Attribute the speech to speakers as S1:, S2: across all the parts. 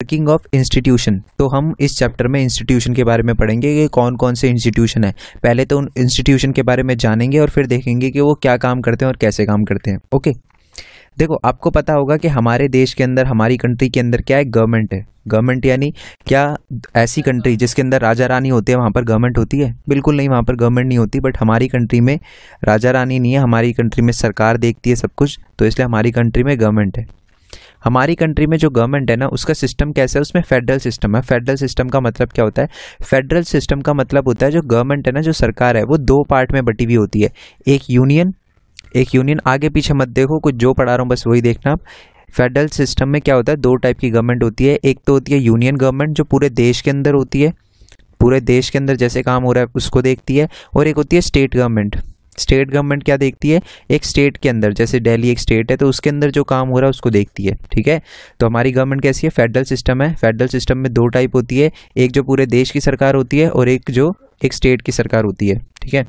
S1: Working of institution. तो हम इस चैप्टर में इंस्टीट्यूशन के बारे में पढ़ेंगे कि कौन कौन से इंस्टीट्यूशन है। पहले तो उन इंस्टीट्यूशन के बारे में जानेंगे और फिर देखेंगे कि वो क्या काम करते हैं और कैसे काम करते हैं। ओके, देखो आपको पता होगा कि हमारे देश के अंदर, हमारी कंट्री के अंदर क्या है, गवर्नमेंट है। गवर्नमेंट यानी क्या, ऐसी कंट्री जिसके अंदर राजा रानी होते हैं वहाँ पर गवर्नमेंट होती है? बिल्कुल नहीं, वहाँ पर गवर्नमेंट नहीं होती। बट हमारी कंट्री में राजा रानी नहीं है, हमारी कंट्री में सरकार देखती है सब कुछ, तो इसलिए हमारी कंट्री में गवर्नमेंट है। हमारी कंट्री में जो गवर्नमेंट है ना, उसका सिस्टम कैसा है, उसमें फेडरल सिस्टम है। फेडरल सिस्टम का मतलब क्या होता है? फेडरल सिस्टम का मतलब होता है जो गवर्नमेंट है ना, जो सरकार है, वो दो पार्ट में बटी हुई होती है। एक यूनियन, आगे पीछे मत देखो, कुछ जो पढ़ा रहा हूँ बस वही देखना आप। फेडरल सिस्टम में क्या होता है, दो टाइप की गवर्नमेंट होती है। एक तो होती है यूनियन गवर्नमेंट, जो पूरे देश के अंदर होती है, पूरे देश के अंदर जैसे काम हो रहा है उसको देखती है। और एक होती है स्टेट गवर्नमेंट। स्टेट गवर्नमेंट क्या देखती है? एक स्टेट के अंदर, जैसे दिल्ली एक स्टेट है तो उसके अंदर जो काम हो रहा है उसको देखती है। ठीक है, तो हमारी गवर्नमेंट कैसी है? फेडरल सिस्टम है। फेडरल सिस्टम में दो टाइप होती है, एक जो पूरे देश की सरकार होती है और एक जो एक स्टेट की सरकार होती है। ठीक है,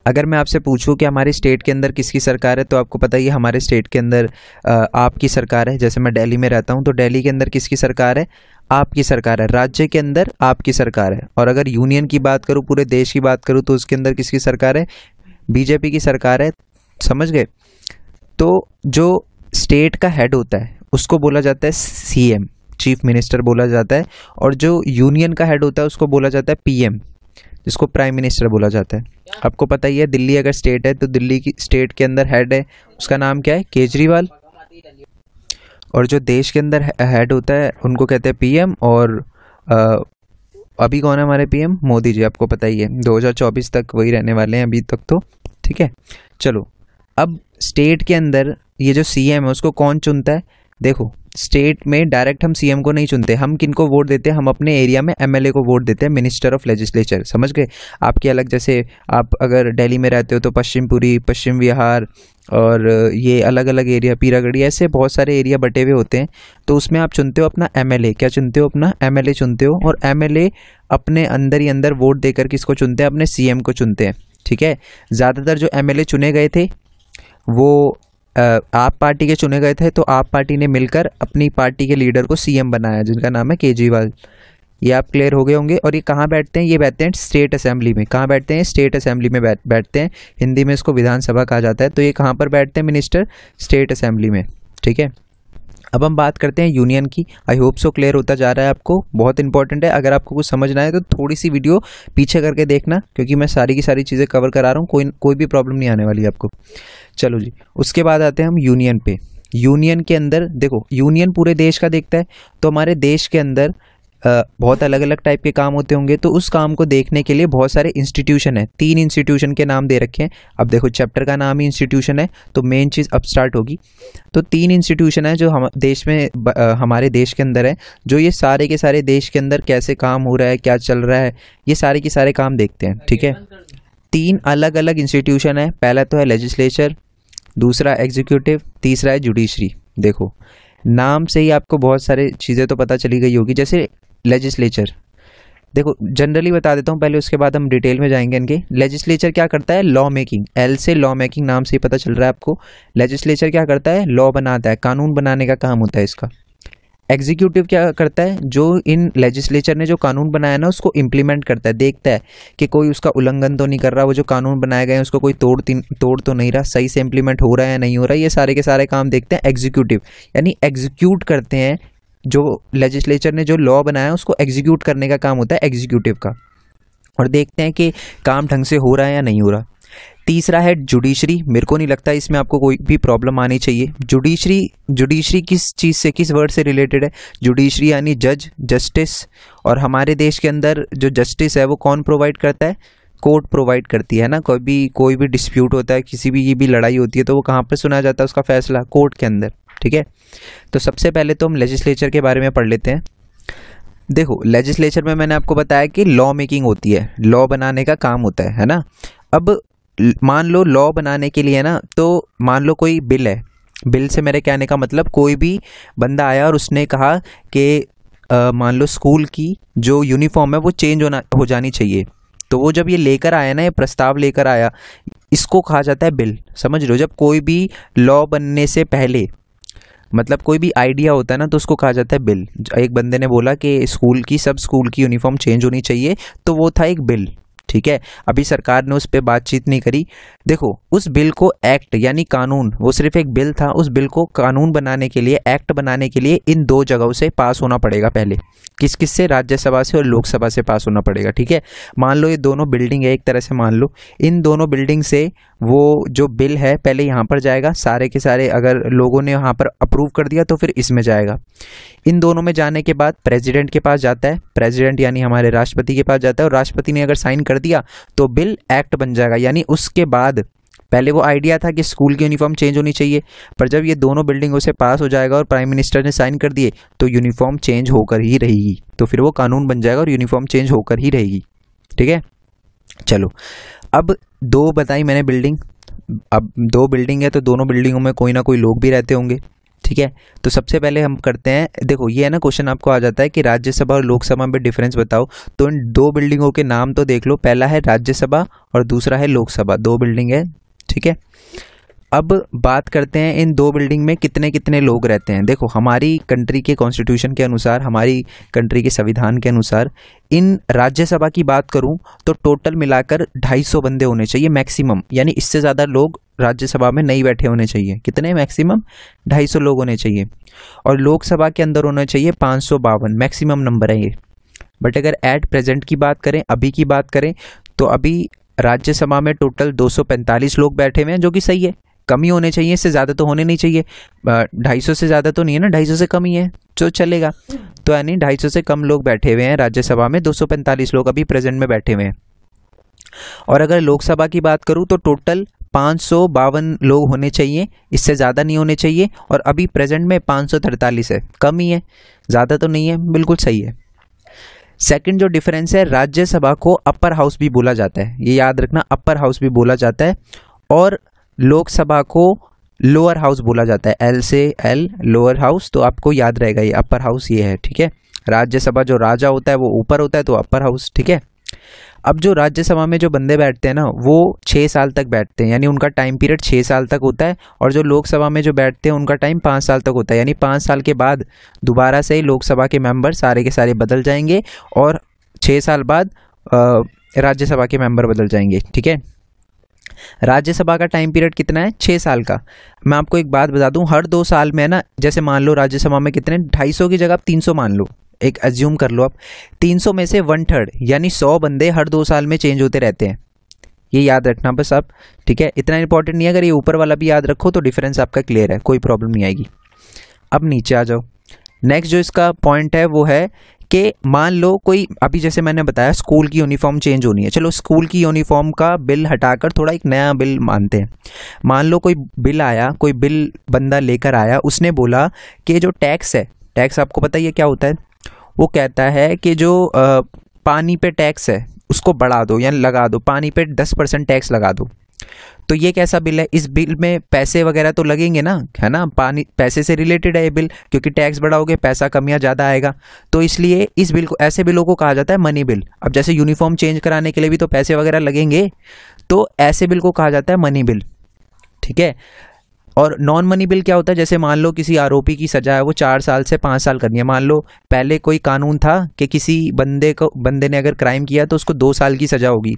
S1: अगर मैं आपसे पूछूं कि हमारे स्टेट के अंदर किसकी सरकार है, तो आपको पता ही है हमारे स्टेट के अंदर आपकी सरकार है। जैसे मैं दिल्ली में रहता हूं तो दिल्ली के अंदर किसकी सरकार है? आपकी सरकार है। राज्य के अंदर आपकी सरकार है। और अगर यूनियन की बात करूं, पूरे देश की बात करूं, तो उसके अंदर किसकी सरकार है? बीजेपी की सरकार है। समझ गए? तो जो स्टेट का हेड होता है उसको बोला जाता है सीएम, चीफ मिनिस्टर बोला जाता है। और जो यूनियन का हेड होता है उसको बोला जाता है पीएम, जिसको प्राइम मिनिस्टर बोला जाता है। आपको पता ही है, दिल्ली अगर स्टेट है तो दिल्ली की स्टेट के अंदर हेड है, उसका नाम क्या है? केजरीवाल। और जो देश के अंदर हेड होता है उनको कहते हैं पीएम। और अभी कौन है हमारे पीएम? मोदी जी। आपको पता ही है 2024 तक वही रहने वाले हैं अभी तक तो। ठीक है, चलो अब स्टेट के अंदर ये जो सीएम है उसको कौन चुनता है? देखो, स्टेट में डायरेक्ट हम सीएम को नहीं चुनते, हम किनको वोट देते हैं? हम अपने एरिया में एमएलए को वोट देते हैं, मिनिस्टर ऑफ लेजिस्लेचर। समझ गए? आपके अलग, जैसे आप अगर दिल्ली में रहते हो तो पश्चिमपुरी, पश्चिम विहार और ये अलग अलग एरिया, पीरागढ़ी, ऐसे बहुत सारे एरिया बटे हुए होते हैं। तो उसमें आप चुनते हो अपना एमएलए। क्या चुनते हो? अपना एमएलए चुनते हो। और एमएलए अपने अंदर ही अंदर वोट देकर किसको चुनते हैं? अपने सीएम को चुनते हैं। ठीक है, ज़्यादातर जो एमएलए चुने गए थे वो आप पार्टी के चुने गए थे, तो आप पार्टी ने मिलकर अपनी पार्टी के लीडर को सीएम बनाया, जिनका नाम है केजरीवाल। ये आप क्लियर हो गए होंगे। और ये कहाँ बैठते हैं? ये बैठते हैं स्टेट असेंबली में। कहाँ बैठते हैं? स्टेट असेंबली में बैठते हैं। हिंदी में इसको विधानसभा कहा जाता है। तो ये कहाँ पर बैठते हैं मिनिस्टर? स्टेट असेंबली में। ठीक है, अब हम बात करते हैं यूनियन की। आई होप सो क्लियर होता जा रहा है आपको, बहुत इंपॉर्टेंट है। अगर आपको कुछ समझना है तो थोड़ी सी वीडियो पीछे करके देखना, क्योंकि मैं सारी की सारी चीज़ें कवर करा रहा हूँ, कोई भी प्रॉब्लम नहीं आने वाली आपको। चलो जी, उसके बाद आते हैं हम यूनियन पे। यूनियन के अंदर देखो, यूनियन पूरे देश का देखता है, तो हमारे देश के अंदर बहुत अलग अलग टाइप के काम होते होंगे। तो उस काम को देखने के लिए बहुत सारे इंस्टीट्यूशन है। 3 इंस्टीट्यूशन के नाम दे रखे हैं। अब देखो, चैप्टर का नाम ही इंस्टीट्यूशन है, तो मेन चीज़ अब स्टार्ट होगी। तो 3 इंस्टीट्यूशन है जो हम देश में, हमारे देश के अंदर है, जो ये सारे के सारे देश के अंदर कैसे काम हो रहा है, क्या चल रहा है, ये सारे के सारे काम देखते हैं। ठीक है, 3 अलग अलग इंस्टीट्यूशन है। पहला तो है लेजिस्लेचर, दूसरा एग्जीक्यूटिव, तीसरा है जुडिशरी। देखो, नाम से ही आपको बहुत सारे चीज़ें तो पता चली गई होगी। जैसे लेजिस्लेचर, देखो जनरली बता देता हूँ पहले, उसके बाद हम डिटेल में जाएंगे इनके। लेजिस्लेचर क्या करता है? Law making. एल से लॉ मेकिंग, नाम से ही पता चल रहा है आपको। लेजिस्लेचर क्या करता है? लॉ बनाता है, कानून बनाने का काम होता है इसका। एग्जीक्यूटिव क्या करता है? जो इन लेजिस्लेचर ने जो कानून बनाया ना उसको इम्प्लीमेंट करता है, देखता है कि कोई उसका उल्लंघन तो नहीं कर रहा, वो जो कानून बनाए गए हैं उसको कोई तोड़ तो नहीं रहा, सही से इम्प्लीमेंट हो रहा है या नहीं हो रहा है। ये सारे के सारे काम देखते हैं एग्जीक्यूटिव, यानी एग्जीक्यूट करते हैं। जो लेजिस्लेचर ने जो लॉ बनाया उसको एग्जीक्यूट करने का काम होता है एग्जीक्यूटिव का, और देखते हैं कि काम ढंग से हो रहा है या नहीं हो रहा। तीसरा है जुडिशरी। मेरे को नहीं लगता इसमें आपको कोई भी प्रॉब्लम आनी चाहिए। जुडिशरी किस चीज़ से, किस वर्ड से रिलेटेड है? जुडिशरी यानी जज, जस्टिस। और हमारे देश के अंदर जो जस्टिस है वो कौन प्रोवाइड करता है? कोर्ट प्रोवाइड करती है ना। कोई भी डिस्प्यूट होता है, किसी भी लड़ाई होती है, तो वो कहाँ पर सुना जाता है उसका फैसला? कोर्ट के अंदर। ठीक है, तो सबसे पहले तो हम लेजिस्लेचर के बारे में पढ़ लेते हैं। देखो, लेजिस्लेचर में मैंने आपको बताया कि लॉ मेकिंग होती है, लॉ बनाने का काम होता है ना। अब मान लो लॉ बनाने के लिए ना, तो मान लो कोई बिल है। बिल से मेरे कहने का मतलब, कोई भी बंदा आया और उसने कहा कि मान लो स्कूल की जो यूनिफॉर्म है वो चेंज हो जानी चाहिए। तो वो जब ये लेकर आया ना, ये प्रस्ताव लेकर आया, इसको कहा जाता है बिल। समझ लो, जब कोई भी लॉ बनने से पहले मतलब कोई भी आइडिया होता है ना तो उसको कहा जाता है बिल। एक बंदे ने बोला कि सब स्कूल की यूनिफॉर्म चेंज होनी चाहिए, तो वो था एक बिल, ठीक है। अभी सरकार ने उस पर बातचीत नहीं करी। देखो उस बिल को एक्ट यानी कानून, वो सिर्फ एक बिल था, उस बिल को कानून बनाने के लिए, एक्ट बनाने के लिए इन दो जगहों से पास होना पड़ेगा पहले। किस किस से? राज्यसभा से और लोकसभा से पास होना पड़ेगा, ठीक है। मान लो ये दोनों बिल्डिंग है, एक तरह से मान लो इन दोनों बिल्डिंग से वो जो बिल है पहले यहाँ पर जाएगा, सारे के सारे अगर लोगों ने यहाँ पर अप्रूव कर दिया तो फिर इसमें जाएगा। इन दोनों में जाने के बाद प्रेसिडेंट के पास जाता है, प्रेसिडेंट यानी हमारे राष्ट्रपति के पास जाता है, और राष्ट्रपति ने अगर साइन कर दिया तो बिल एक्ट बन जाएगा। यानी उसके बाद पहले वो आइडिया था कि स्कूल की यूनिफॉर्म चेंज होनी चाहिए, पर जब ये दोनों बिल्डिंगों से पास हो जाएगा और प्राइम मिनिस्टर ने साइन कर दिए तो यूनिफॉर्म चेंज होकर ही रहेगी, तो फिर वो कानून बन जाएगा और यूनिफॉर्म चेंज होकर ही रहेगी, ठीक है। चलो अब दो बताई मैंने बिल्डिंग, अब दो बिल्डिंग है तो दोनों बिल्डिंगों में कोई ना कोई लोग भी रहते होंगे, ठीक है। तो सबसे पहले हम करते हैं, देखो ये है ना क्वेश्चन आपको आ जाता है कि राज्यसभा और लोकसभा में डिफरेंस बताओ, तो इन दो बिल्डिंगों के नाम तो देख लो, पहला है राज्यसभा और दूसरा है लोकसभा, दो बिल्डिंग है, ठीक है। अब बात करते हैं इन दो बिल्डिंग में कितने कितने लोग रहते हैं। देखो हमारी कंट्री के कॉन्स्टिट्यूशन के अनुसार, हमारी कंट्री के संविधान के अनुसार, इन राज्यसभा की बात करूं तो टोटल मिलाकर 250 बंदे होने चाहिए मैक्सिमम, यानी इससे ज़्यादा लोग राज्यसभा में नहीं बैठे होने चाहिए। कितने? मैक्सिमम 250 लोग होने चाहिए। और लोकसभा के अंदर होने चाहिए 552, मैक्सिमम नंबर है ये। बट अगर एट प्रेजेंट की बात करें, अभी की बात करें, तो अभी राज्यसभा में टोटल 245 लोग बैठे हुए हैं, जो कि सही है। कम ही होने चाहिए, इससे ज़्यादा तो होने नहीं चाहिए। 250 से ज़्यादा तो नहीं है ना, 250 से कम ही है जो चलेगा। तो यानी 250 से कम लोग बैठे हुए हैं राज्यसभा में, 245 लोग अभी प्रेजेंट में बैठे हुए हैं। और अगर लोकसभा की बात करूं तो टोटल 552 लोग होने चाहिए, इससे ज़्यादा नहीं होने चाहिए। और अभी प्रेजेंट में 543 है, कम ही है, ज़्यादा तो नहीं है, बिल्कुल सही है। सेकंड जो डिफरेंस है, राज्यसभा को अपर हाउस भी बोला जाता है, ये याद रखना, अपर हाउस भी बोला जाता है। और लोकसभा को लोअर हाउस बोला जाता है, एल से एल, लोअर हाउस, तो आपको याद रहेगा ये अपर हाउस ये है, ठीक है। राज्यसभा जो राजा होता है वो ऊपर होता है, तो अपर हाउस, ठीक है। अब जो राज्यसभा में जो बंदे बैठते हैं ना वो 6 साल तक बैठते हैं, यानी उनका टाइम पीरियड 6 साल तक होता है। और जो लोकसभा में जो बैठते हैं उनका टाइम 5 साल तक होता है, यानी 5 साल के बाद दोबारा से लोकसभा के मेंबर सारे के सारे बदल जाएंगे और 6 साल बाद राज्यसभा के मेंबर बदल जाएंगे, ठीक है। राज्यसभा का टाइम पीरियड कितना है? 6 साल का। मैं आपको एक बात बता दूं, हर 2 साल में ना, जैसे मान लो राज्यसभा में कितने, 250 की जगह आप 300 मान लो, एक एज्यूम कर लो आप, 300 में से 1/3 यानी 100 बंदे हर 2 साल में चेंज होते रहते हैं, ये याद रखना बस आप, ठीक है। इतना इंपॉर्टेंट नहीं है, अगर ये ऊपर वाला भी याद रखो तो डिफरेंस आपका क्लियर है, कोई प्रॉब्लम नहीं आएगी। अब नीचे आ जाओ, नेक्स्ट जो इसका पॉइंट है वो है कि मान लो कोई, अभी जैसे मैंने बताया स्कूल की यूनिफॉर्म चेंज होनी है, चलो स्कूल की यूनिफॉर्म का बिल हटाकर थोड़ा एक नया बिल मानते हैं। मान लो कोई बिल आया, कोई बिल बंदा लेकर आया, उसने बोला कि जो टैक्स है, टैक्स आपको पता ही है क्या होता है, वो कहता है कि जो पानी पे टैक्स है उसको बढ़ा दो, यानी लगा दो, पानी पे 10% टैक्स लगा दो। तो ये कैसा बिल है? इस बिल में पैसे वगैरह तो लगेंगे ना, है ना, पानी पैसे से रिलेटेड है ये बिल, क्योंकि टैक्स बढ़ाओगे पैसा कम या ज़्यादा आएगा, तो इसलिए इस बिल को, ऐसे बिलों को कहा जाता है मनी बिल। अब जैसे यूनिफॉर्म चेंज कराने के लिए भी तो पैसे वगैरह लगेंगे, तो ऐसे बिल को कहा जाता है मनी बिल, ठीक है। और नॉन मनी बिल क्या होता है? जैसे मान लो किसी आरोपी की सजा है वो 4 साल से 5 साल करनी है। मान लो पहले कोई कानून था कि किसी बंदे ने अगर क्राइम किया तो उसको 2 साल की सजा होगी,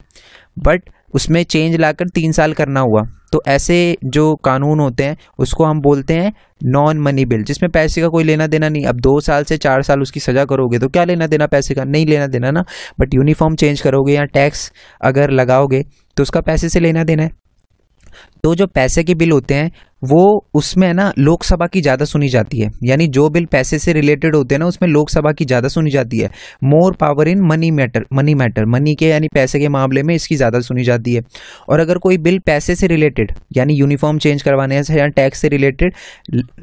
S1: बट उसमें चेंज लाकर 3 साल करना हुआ, तो ऐसे जो कानून होते हैं उसको हम बोलते हैं नॉन मनी बिल, जिसमें पैसे का कोई लेना देना नहीं। अब 2 साल से 4 साल उसकी सजा करोगे तो क्या लेना देना पैसे का? नहीं लेना देना ना। बट यूनिफॉर्म चेंज करोगे या टैक्स अगर लगाओगे तो उसका पैसे से लेना देना है। तो जो पैसे के बिल होते हैं वो उसमें ना लोकसभा की ज़्यादा सुनी जाती है, यानी जो बिल पैसे से रिलेटेड होते हैं ना उसमें लोकसभा की ज़्यादा सुनी जाती है। More power in money matter, money के यानी पैसे के मामले में इसकी ज़्यादा सुनी जाती है। और अगर कोई बिल पैसे से रिलेटेड यानी यूनिफॉर्म चेंज करवाने से या टैक्स से रिलेटेड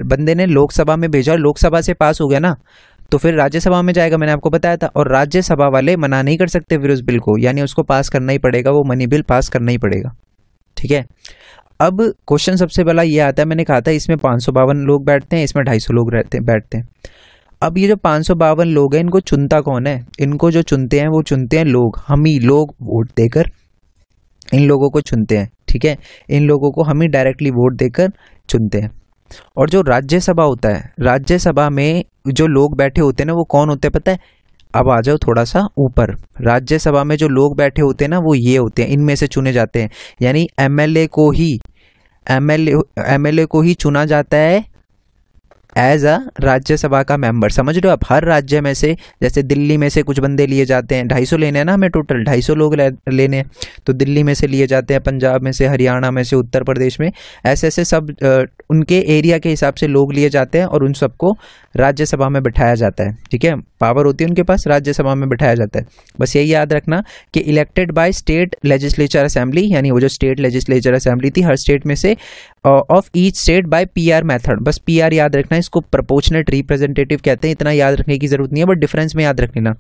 S1: बंदे ने लोकसभा में भेजा, लोकसभा से पास हो गया ना, तो फिर राज्यसभा में जाएगा, मैंने आपको बताया था। और राज्यसभा वाले मना नहीं कर सकते फिर उस बिल को, यानी उसको पास करना ही पड़ेगा, वो मनी बिल पास करना ही पड़ेगा, ठीक है। अब क्वेश्चन सबसे पहला ये आता है, मैंने कहा था इसमें 552 लोग बैठते हैं, इसमें 250 लोग बैठते हैं। अब ये जो 552 लोग हैं इनको चुनता कौन है? इनको जो चुनते हैं वो चुनते हैं लोग, हम ही लोग वोट देकर इन लोगों को चुनते हैं, ठीक है। इन लोगों को हम ही डायरेक्टली वोट देकर चुनते हैं। और जो राज्यसभा होता है, राज्यसभा में जो लोग बैठे होते हैं ना वो कौन होते हैं पता है? अब आ जाओ थोड़ा सा ऊपर। राज्यसभा में जो लोग बैठे होते हैं ना वो ये होते हैं, इनमें से चुने जाते हैं। यानी एमएलए को ही चुना जाता है एज अ राज्यसभा का मेंबर। समझ रहे हो आप? हर राज्य में से, जैसे दिल्ली में से कुछ बंदे लिए जाते हैं, 250 लेने हैं ना हमें, टोटल 250 लोग लेने हैं, तो दिल्ली में से लिए जाते हैं, पंजाब में से, हरियाणा में से, उत्तर प्रदेश में, ऐसे ऐसे सब उनके एरिया के हिसाब से लोग लिए जाते हैं और उन सबको राज्यसभा में बिठाया जाता है। ठीक है, पावर होती है उनके पास, राज्यसभा में बिठाया जाता है। बस यही याद रखना कि elected by state legislature assembly, यानी वो जो स्टेट लेजिस्लेचर असेंबली थी हर स्टेट में से, of each state by PR method. बस पीआर याद रखना, इसको प्रोपोर्शनेट रिप्रेजेंटेटिव कहते हैं, इतना याद रखने की जरूरत नहीं है, बट डिफरेंस में याद रख लेना।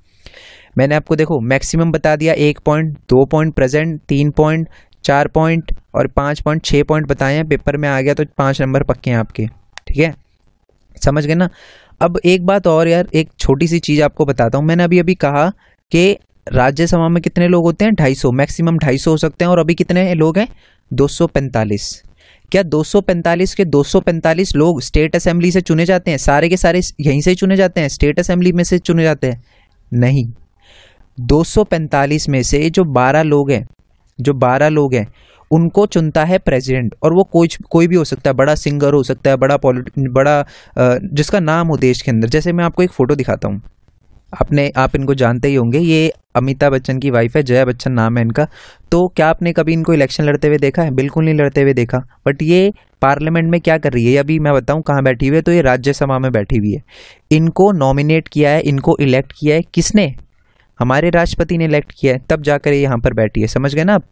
S1: मैंने आपको देखो मैक्सिमम बता दिया, 1 point, 2 point present, 3 point, 4 point और 5 पॉइंट, 6 पॉइंट बताए हैं। पेपर में आ गया तो 5 नंबर पक्के हैं आपके। ठीक है, समझ गए ना? अब एक बात और यार, एक छोटी सी चीज आपको बताता हूं। मैंने अभी अभी कहा कि राज्यसभा में कितने लोग होते हैं? 250, मैक्सिमम 250 हो सकते हैं। और अभी कितने लोग हैं? 245। क्या 245 के 245 लोग स्टेट असेंबली से चुने जाते हैं? सारे के सारे यहीं से चुने जाते हैं, स्टेट असेंबली में से चुने जाते हैं? नहीं, 245 में से जो 12 लोग हैं उनको चुनता है प्रेसिडेंट। और वो कोई भी हो सकता है, बड़ा सिंगर हो सकता है, बड़ा जिसका नाम हो देश के अंदर। जैसे मैं आपको एक फोटो दिखाता हूँ, आप इनको जानते ही होंगे, ये अमिताभ बच्चन की वाइफ है, जया बच्चन नाम है इनका। तो क्या आपने कभी इनको इलेक्शन लड़ते हुए देखा है? बिल्कुल नहीं लड़ते हुए देखा। बट ये पार्लियामेंट में क्या कर रही है अभी मैं बताऊं कहाँ बैठी हुई है? तो ये राज्यसभा में बैठी हुई है। इनको नॉमिनेट किया है, इनको इलेक्ट किया है किसने? हमारे राष्ट्रपति ने इलेक्ट किया है, तब जाकर ये यहाँ पर बैठी है। समझ गए ना आप?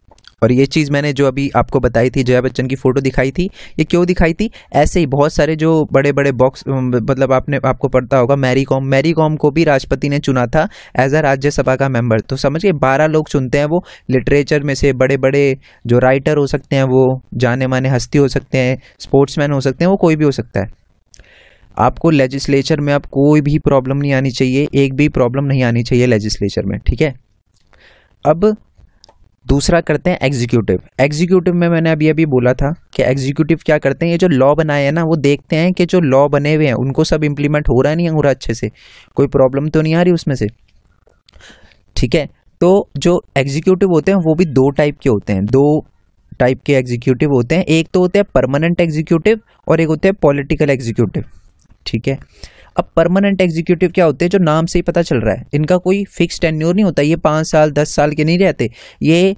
S1: और ये चीज़ मैंने जो अभी आपको बताई थी, जया बच्चन की फोटो दिखाई थी, ये क्यों दिखाई थी? ऐसे ही बहुत सारे जो बड़े बड़े बॉक्स, मतलब आपको पता होगा, मैरी कॉम को भी राष्ट्रपति ने चुना था एज अ राज्यसभा का मेंबर। तो समझिए 12 लोग चुनते हैं। वो लिटरेचर में से बड़े बड़े जो राइटर हो सकते हैं, वो जाने माने हस्ती हो सकते हैं, स्पोर्ट्समैन हो सकते हैं, वो कोई भी हो सकता है। आपको लेजिस्लेचर में आप कोई भी प्रॉब्लम नहीं आनी चाहिए, एक भी प्रॉब्लम नहीं आनी चाहिए लेजिस्लेचर में। ठीक है, अब दूसरा करते हैं एग्जीक्यूटिव। एग्जीक्यूटिव में मैंने अभी बोला था कि एग्जीक्यूटिव क्या करते हैं? ये जो लॉ बनाए हैं ना, वो देखते हैं कि जो लॉ बने हुए हैं उनको सब इंप्लीमेंट हो रहा है, नहीं हो रहा अच्छे से, कोई प्रॉब्लम तो नहीं आ रही उसमें से। ठीक है, तो जो एग्जीक्यूटिव होते हैं वो भी 2 टाइप के होते हैं, 2 टाइप के एग्जीक्यूटिव होते हैं। एक तो होते हैं परमानेंट एग्जीक्यूटिव और एक होते हैं पॉलिटिकल एग्जीक्यूटिव। ठीक है, अब परमानेंट एग्जीक्यूटिव क्या होते हैं? जो नाम से ही पता चल रहा है, इनका कोई फिक्स टेन्योर नहीं होता, ये 5 साल 10 साल के नहीं रहते। ये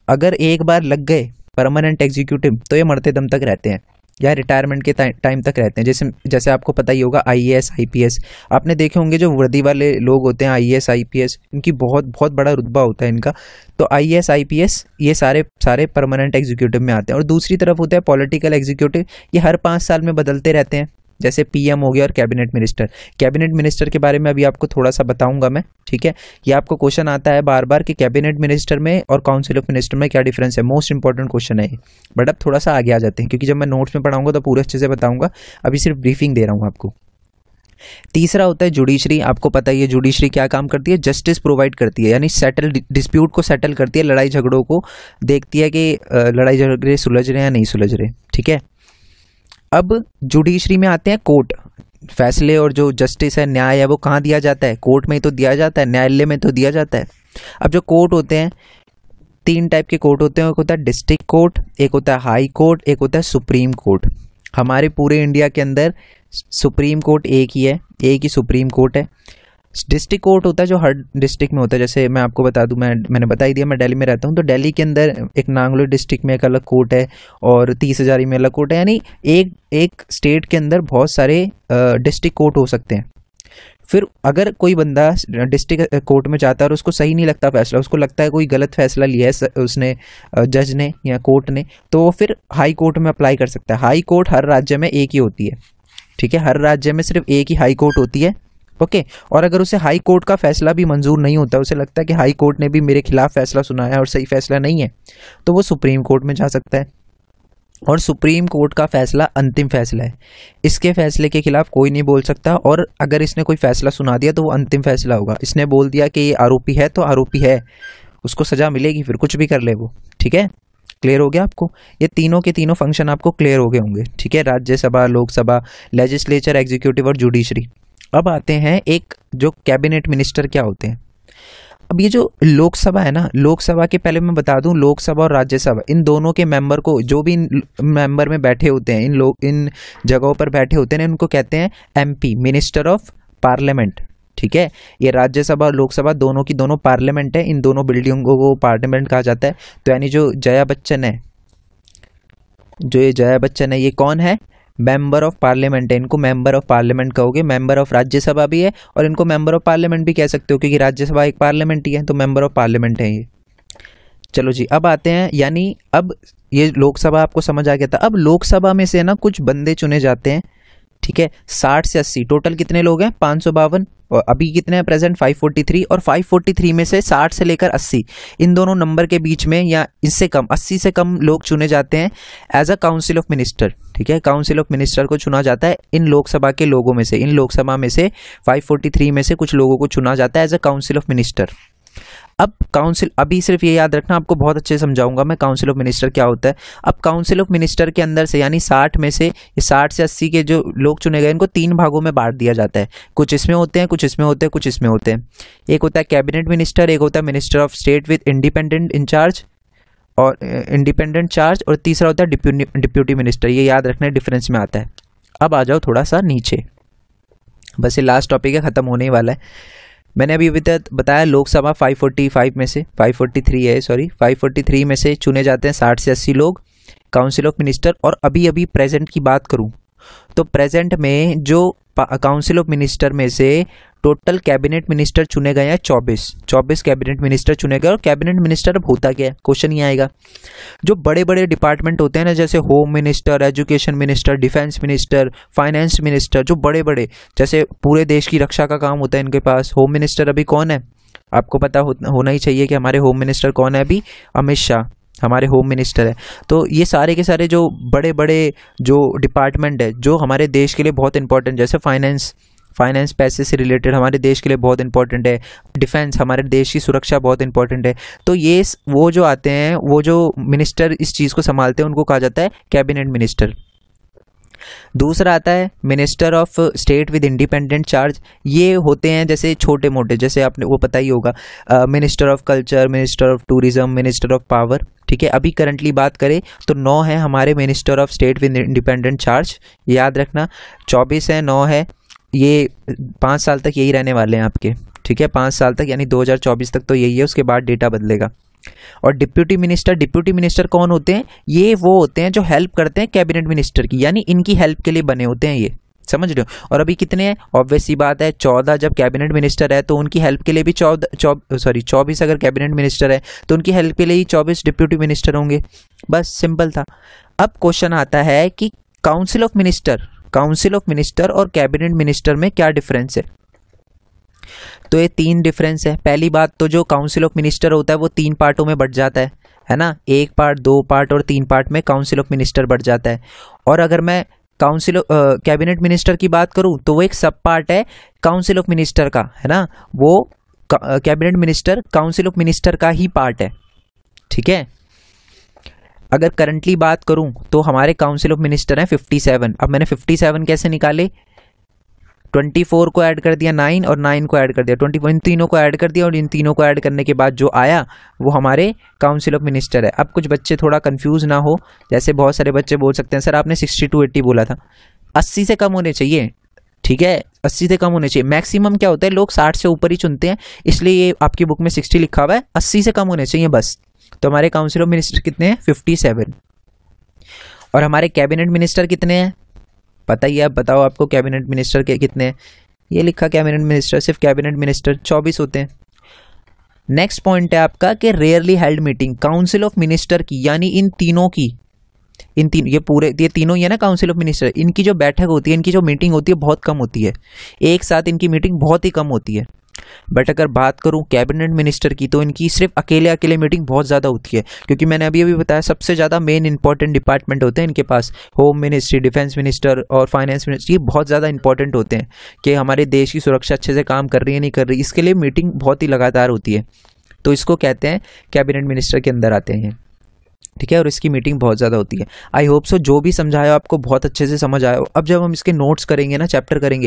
S1: अगर एक बार लग गए परमानेंट एग्जीक्यूटिव तो ये मरते दम तक रहते हैं या रिटायरमेंट के टाइम तक रहते हैं। जैसे आपको पता ही होगा आईएएस आईपीएस, आपने देखे होंगे जो वर्दी वाले लोग होते हैं आईएएस आईपीएस, इनकी बहुत बहुत बड़ा रुतबा होता है इनका। तो आईएएस आईपीएस ये सारे परमानेंट एग्जीक्यूटिव में आते हैं। और दूसरी तरफ होता है पॉलिटिकल एग्जीक्यूटिव, ये हर 5 साल में बदलते रहते हैं। जैसे पीएम हो गया और कैबिनेट मिनिस्टर। कैबिनेट मिनिस्टर के बारे में अभी आपको थोड़ा सा बताऊंगा मैं। ठीक है, ये आपको क्वेश्चन आता है बार बार कि कैबिनेट मिनिस्टर में और काउंसिल ऑफ मिनिस्टर में क्या डिफरेंस है। मोस्ट इंपॉर्टेंट क्वेश्चन है ये। बट अब थोड़ा सा आगे आ जाते हैं, क्योंकि जब मैं नोट्स में पढ़ाऊंगा तो पूरे अच्छे से बताऊंगा, अभी सिर्फ ब्रीफिंग दे रहा हूँ आपको। तीसरा होता है जुडिशरी। आपको पता ही है जुडिशरी क्या काम करती है? जस्टिस प्रोवाइड करती है, यानी सेटल डिस्प्यूट को सेटल करती है, लड़ाई झगड़ों को देखती है कि लड़ाई झगड़े सुलझ रहे हैं या नहीं सुलझ रहे। ठीक है, अब जुडिशरी में आते हैं कोर्ट। फैसले और जो जस्टिस है, न्याय है, वो कहाँ दिया जाता है? कोर्ट में ही तो दिया जाता है, न्यायालय में तो दिया जाता है। अब जो कोर्ट होते हैं, 3 टाइप के कोर्ट होते हैं। एक होता है डिस्ट्रिक्ट कोर्ट, एक होता है हाई कोर्ट, एक होता है सुप्रीम कोर्ट। हमारे पूरे इंडिया के अंदर सुप्रीम कोर्ट एक ही है, एक ही सुप्रीम कोर्ट है। डिस्ट्रिक्ट कोर्ट होता है जो हर डिस्ट्रिक्ट में होता है। जैसे मैं आपको बता दूं, मैंने बता ही दिया, मैं दिल्ली में रहता हूं, तो दिल्ली के अंदर एक नांगलोई डिस्ट्रिक्ट में एक अलग कोर्ट है और 30,000 में अलग कोर्ट है। यानी एक स्टेट के अंदर बहुत सारे डिस्ट्रिक्ट कोर्ट हो सकते हैं। फिर अगर कोई बंदा डिस्ट्रिक्ट कोर्ट में जाता है और उसको सही नहीं लगता फैसला, उसको लगता है कोई गलत फैसला लिया है उसने, जज ने या कोर्ट ने, तो वो फिर हाई कोर्ट में अप्लाई कर सकता है। हाई कोर्ट हर राज्य में एक ही होती है। ठीक है, हर राज्य में सिर्फ एक ही हाई कोर्ट होती है। ओके, और अगर उसे हाई कोर्ट का फैसला भी मंजूर नहीं होता, उसे लगता है कि हाई कोर्ट ने भी मेरे खिलाफ फैसला सुनाया है और सही फैसला नहीं है, तो वो सुप्रीम कोर्ट में जा सकता है। और सुप्रीम कोर्ट का फैसला अंतिम फैसला है, इसके फैसले के खिलाफ कोई नहीं बोल सकता। और अगर इसने कोई फैसला सुना दिया तो वो अंतिम फैसला होगा। इसने बोल दिया कि ये आरोपी है तो आरोपी है, उसको सजा मिलेगी, फिर कुछ भी कर ले वो। ठीक है, क्लियर हो गया आपको? ये तीनों के तीनों फंक्शन आपको क्लियर हो गए होंगे, ठीक है। राज्यसभा, लोकसभा, लेजिस्लेचर, एग्जीक्यूटिव और जुडिशरी। अब आते हैं एक जो कैबिनेट मिनिस्टर क्या होते हैं। अब ये जो लोकसभा है ना, लोकसभा के पहले मैं बता दूं, लोकसभा और राज्यसभा इन दोनों के मेंबर को, जो भी मेंबर में बैठे होते हैं, इन जगहों पर बैठे होते हैं, इनको कहते हैं एमपी, मिनिस्टर ऑफ पार्लियामेंट, ठीक है। ये राज्यसभा और लोकसभा दोनों की दोनों पार्लियामेंट है, इन दोनों बिल्डिंगों को पार्लियामेंट कहा जाता है। तो यानी जो जया बच्चन है, ये कौन है? मेंबर ऑफ पार्लियामेंट है। इनको मेंबर ऑफ पार्लियामेंट कहोगे, मेंबर ऑफ राज्यसभा भी है और इनको मेंबर ऑफ पार्लियामेंट भी कह सकते हो, क्योंकि राज्यसभा एक पार्लियामेंट ही है, तो मेंबर ऑफ पार्लियामेंट है ये। चलो जी, अब आते हैं, यानी अब ये लोकसभा आपको समझ आ गया था। अब लोकसभा में से ना कुछ बंदे चुने जाते हैं, ठीक है। 60 से 80 टोटल कितने लोग हैं? 552। और अभी कितने हैं प्रेजेंट? 543। और 543 में से 60 से लेकर 80 इन दोनों नंबर के बीच में या इससे कम, 80 से कम लोग चुने जाते हैं as a council of minister, ठीक है। काउंसिल ऑफ मिनिस्टर को चुना जाता है इन लोकसभा के लोगों में से, इन लोकसभा में से 543 में से कुछ लोगों को चुना जाता है as a council of minister. अब काउंसिल, अभी सिर्फ ये याद रखना, आपको बहुत अच्छे से समझाऊंगा मैं काउंसिल ऑफ मिनिस्टर क्या होता है। अब काउंसिल ऑफ मिनिस्टर के अंदर से, यानी 60 में से, ये 60 से 80 के जो लोग चुने गए, इनको 3 भागों में बांट दिया जाता है। कुछ इसमें होते हैं, कुछ इसमें होते हैं, कुछ इसमें होते हैं। एक होता है कैबिनेट मिनिस्टर, एक होता है minister of state with independent in charge और इंडिपेंडेंट चार्ज, और तीसरा होता है डिप्यूटी मिनिस्टर। ये याद रखना, डिफरेंस में आता है। अब आ जाओ थोड़ा सा नीचे, बस ये लास्ट टॉपिक है, खत्म होने ही वाला है। मैंने अभी तक बताया लोकसभा 543 में से 543 में से चुने जाते हैं 60 से 80 लोग काउंसिल ऑफ मिनिस्टर। और अभी प्रेजेंट की बात करूं तो प्रेजेंट में जो काउंसिल ऑफ मिनिस्टर में से टोटल कैबिनेट मिनिस्टर चुने गए हैं 24 कैबिनेट मिनिस्टर चुने गए। और कैबिनेट मिनिस्टर अब होता क्या है, क्वेश्चन ये आएगा। जो बड़े बड़े डिपार्टमेंट होते हैं ना, जैसे home minister, education minister, defence minister, finance minister, जो बड़े बड़े, जैसे पूरे देश की रक्षा का काम होता है इनके पास। होम मिनिस्टर अभी कौन है आपको पता होना ही चाहिए कि हमारे होम मिनिस्टर कौन है अभी? अमित शाह हमारे होम मिनिस्टर है। तो ये सारे के सारे जो बड़े बड़े जो डिपार्टमेंट है जो हमारे देश के लिए बहुत इंपॉर्टेंट, जैसे फाइनेंस पैसे से रिलेटेड हमारे देश के लिए बहुत इंपॉर्टेंट है, डिफेंस हमारे देश की सुरक्षा बहुत इंपॉर्टेंट है। तो ये वो जो आते हैं, वो जो मिनिस्टर इस चीज़ को संभालते हैं, उनको कहा जाता है कैबिनेट मिनिस्टर। दूसरा आता है minister of state with independent charge. ये होते हैं जैसे छोटे मोटे, जैसे आपने वो पता ही होगा, minister of culture, minister of tourism, minister of power, ठीक है। अभी करंटली बात करें तो 9 है हमारे minister of state with independent charge, याद रखना। 24 है, 9 है, ये 5 साल तक यही रहने वाले हैं आपके, ठीक है। 5 साल तक, यानी 2024 तक तो यही है, उसके बाद डेटा बदलेगा। और डिप्यूटी मिनिस्टर कौन होते हैं? ये वो होते हैं जो हेल्प करते हैं कैबिनेट मिनिस्टर की, यानी इनकी हेल्प के लिए बने होते हैं, ये समझ रहे हो। और अभी कितने हैं? ऑब्वियस सी बात है 14 जब कैबिनेट मिनिस्टर है तो उनकी हेल्प के लिए भी 24 अगर कैबिनेट मिनिस्टर है तो उनकी हेल्प के लिए ही 24 डिप्यूटी मिनिस्टर होंगे। बस सिंपल था। अब क्वेश्चन आता है कि काउंसिल ऑफ मिनिस्टर और कैबिनेट मिनिस्टर में क्या डिफरेंस है? तो ये 3 डिफरेंस है। पहली बात तो जो काउंसिल ऑफ मिनिस्टर होता है वो 3 पार्टों में बट जाता है ना, 1 पार्ट, 2 पार्ट और 3 पार्ट में काउंसिल ऑफ मिनिस्टर बट जाता है। और अगर मैं कैबिनेट मिनिस्टर की बात करूं तो वो एक सब पार्ट है काउंसिल ऑफ मिनिस्टर का, है ना। वो cabinet minister council of minister का ही पार्ट है, ठीक है। अगर करंटली बात करूं तो हमारे काउंसिल ऑफ मिनिस्टर हैं 57। अब मैंने 57 कैसे निकाले? 24 को ऐड कर दिया 9 और 9 को ऐड कर दिया 24, इन तीनों को ऐड कर दिया और इन तीनों को ऐड करने के बाद जो आया वो हमारे काउंसिल ऑफ मिनिस्टर है। अब कुछ बच्चे थोड़ा कंफ्यूज ना हो, जैसे बहुत सारे बच्चे बोल सकते हैं सर आपने 60 to 80 बोला था, 80 से कम होने चाहिए, ठीक है, 80 से कम होने चाहिए। मैक्सिमम क्या होता है, लोग 60 से ऊपर ही चुनते हैं, इसलिए ये आपकी बुक में 60 लिखा हुआ है, 80 से कम होने चाहिए बस। तो हमारे काउंसिल ऑफ मिनिस्टर कितने हैं? 57। और हमारे कैबिनेट मिनिस्टर कितने हैं पता ही है, अब बताओ आपको कैबिनेट मिनिस्टर के कितने हैं? ये लिखा कैबिनेट मिनिस्टर, सिर्फ कैबिनेट मिनिस्टर 24 होते हैं। नेक्स्ट पॉइंट है आपका कि rarely held meeting council of minister की, यानी इन तीनों की, ये तीनों ही है ना काउंसिल ऑफ मिनिस्टर, इनकी जो बैठक होती है, इनकी जो मीटिंग होती है बहुत कम होती है, एक साथ इनकी मीटिंग बहुत ही कम होती है। बट अगर बात करूं कैबिनेट मिनिस्टर की तो इनकी सिर्फ अकेले मीटिंग बहुत ज़्यादा होती है, क्योंकि मैंने अभी बताया सबसे ज़्यादा मेन इंपॉर्टेंट डिपार्टमेंट होते हैं इनके पास, होम मिनिस्ट्री, डिफेंस मिनिस्टर और फाइनेंस मिनिस्ट्री, ये बहुत ज़्यादा इंपॉर्टेंट होते हैं कि हमारे देश की सुरक्षा अच्छे से काम कर रही है नहीं कर रही, इसके लिए मीटिंग बहुत ही लगातार होती है, तो इसको कहते हैं कैबिनेट मिनिस्टर के अंदर आते हैं। ठीक है, और इसकी मीटिंग बहुत ज़्यादा होती है। आई होप सो जो भी समझाया आपको बहुत अच्छे से समझ आया हो। अब जब हम इसके नोट्स करेंगे ना, चैप्टर करेंगे,